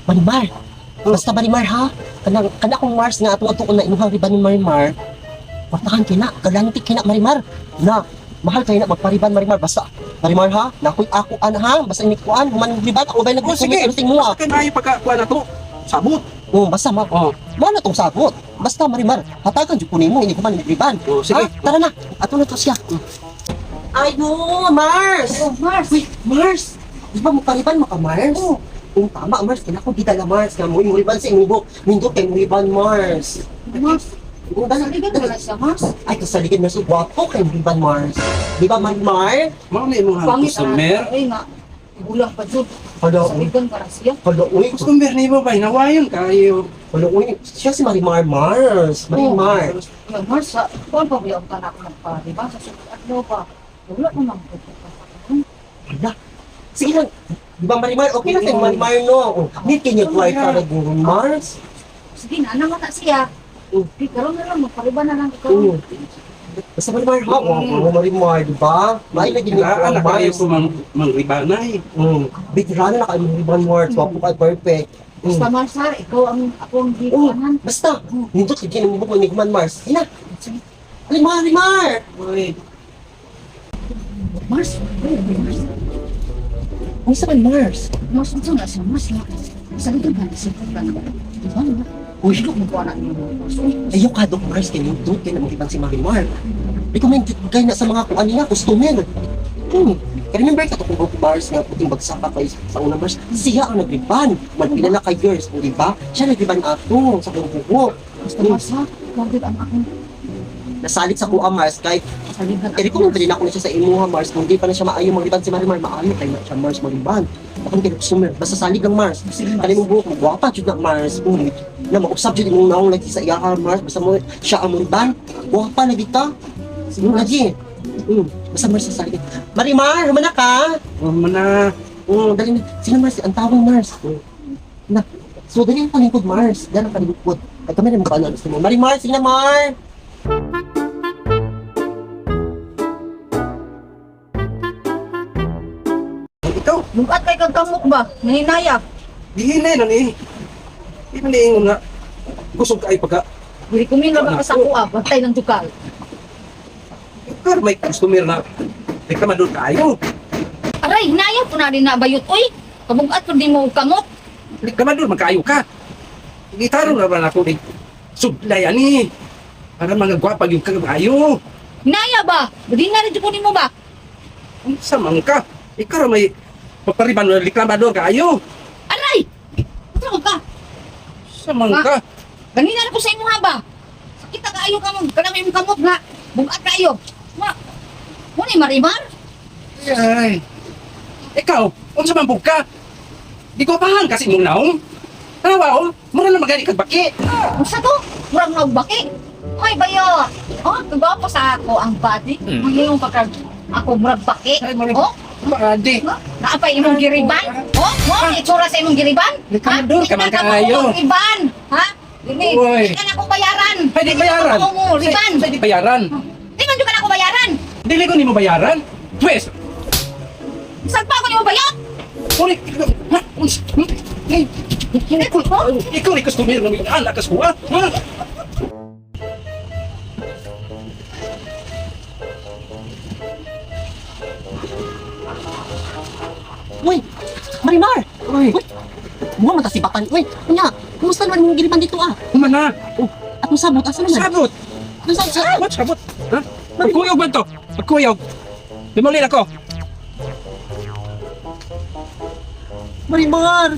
Marimar. Basta Marimar ha. Kana kong Mars nga ato-ato ko na inuhang riban ni Marimar. Kwartahan kina, galantik kina Marimar. Na, mahal kayo na magpariban Marimar. Basta Marimar ha, nakoy ako ha. Basta inikuan, human riban ako ba sige. nag-comment mo ha. Kaya maayo pagkakuha na to. Sabot. Basta mana tong sabot. Basta Marimar, hatagan jud ko nimo ini ko man riban. Sige. Tara na. Ato na to siya. Ayo, Mars. Mars. Uy, Mars. Di ba mo pariban mo ka, Mars? Kung tama, Mars, kailan ko gidala, Mars. Nga mo, riban sa imong buhok. Mindot kay mo riban, Mars. Mars. Kung dala, Saligan wala siya, Mars. ay, kasaligid na so gwapo kay mo riban, Mars. Di ba, Marimar? Mao ni imong Pangit customer. Ay nga. Bulang pa dyan. Hala, Saligan para siya. hala, uy. Customer ni mo ba? Nawayon kayo. Hala, uy. Siya si Marimar, Mars. Marimar. Yung Mars, kuhan pa biyang ka na ako magpariban sa sulit at pa. Wala naman ko. Hala. Sige lang. Di ba, Marimar? Okay na tayo, Marimar, no? Hindi kanya flight para gawin, Mars. Sige na, naman na siya. Di karoon na lang, magpariban na lang ikaw. Basta Marimar, ha? Marimar, di ba? May lagi ni Anak kayo Mars. ko mangribanay. Bigla na kayo mo riban, Mars. Wapo ka, perfect. Basta Mars ha, ikaw ang akong gikanan. Basta, nindot kay kinang mo ni Kuman Mars. Hina. Marimar! Uy, Mars, Mars. Ano sa Mars? Mars, ito na siya, Mars nga. Saligan ka na siya. Diba na? Uy, Look mo po anak niyo. Mars, ayaw ka, Doc Mars, kay nindot kay nang riban si Marimar. Recommended kayo na sa mga kung ano nga, customer. Remember ka to kung Mars nga puting bagsak ka kay sa unang Mars, siya ang nagriban. Magpila na kay years, di ba? Siya nagriban ato sa buhok. basta Mars ha, lagi ang akong Nasalit sa kuha Mars, kahit saligan. i-recommend din ako na siya sa imuha Mars, kung di pa na siya maayo magliban si Marimar, maayo tayo na siya Mars magliban. Bakang kinagsumer, basta salig lang Mars. Kali mong buhok mo, guwapa jud na Mars. Na mag-usap jud imong naong lagi sa iyaha Mars, basta mo siya ang magliban. Guwapa lagi ka. Lagi. Basta Mars sa salig. Marimar, humana ka. mana. Dali na. Sino Mars? Ang tawag Mars. Na. So, dali ang palingkod Mars. Dali ang palingkod. Ay, kami na magpaano gusto mo. Marimar, sige na Mar. Ikaw, Lugat kay kang kamok ba? Nahinaya. dihinay na ni. Di man niingon nga. Kusog ka ay pagka. Dili ko minga ba ka sa kuha, bantay ng dukal. Ikaw may customer na. Di ka man doon kayo. Aray, hinaya po na rin na bayot. Uy, kabugat ko di mo kamot. Di ka man doon magkayo ka. Gitaro na ba na ako ni. Sublay ani. Para mga gwapa yung kayo. Hinaya ba? Di nga rin ko mo ba? Sa ka. Ikaw may papariban na reklamador kayo. Aray! Ano ka? Sa ka. Ganina na ko sa imo ba? Sakit ka ayo ka mo. Kanang imong kamot nga. Bugat kayo. Mo ni Marimar? Ay. Ikaw, unsa man ka? Di ko pahan kasi mong naong. Tawa mura na magani kag baki. Unsa to? Murang nagbaki. Ay bayo. Oh, tugaw pa sa ako ang body. Mayong pagka ako murag baki. Ay, murag- Oh, Maadi. naapay imong giriban? Oh, mo ni itsura sa imong giriban? Likador ka man Di kaayo. ka riban. Ha? Dili. Uy. Di ka na akong bayaran. Pwede bayaran. Ako mo, riban. Pwede bayaran. Di man jud ka na ako bayaran. Dili ko nimo bayaran. Pwes. Saan pa ako ni mo bayad? Uri. Ikaw ni customer ng anak kas kuha. Uy, Marimar. Uy, Buha man ta si Batan. Uy, kunya. Kumusta naman yung gilipan dito ah? kumana. At mong sabot, asa naman? Sabot. Sabot. Sabot. Ha? Magkuyog man to. Magkuyog. Limulin ako. Marimar.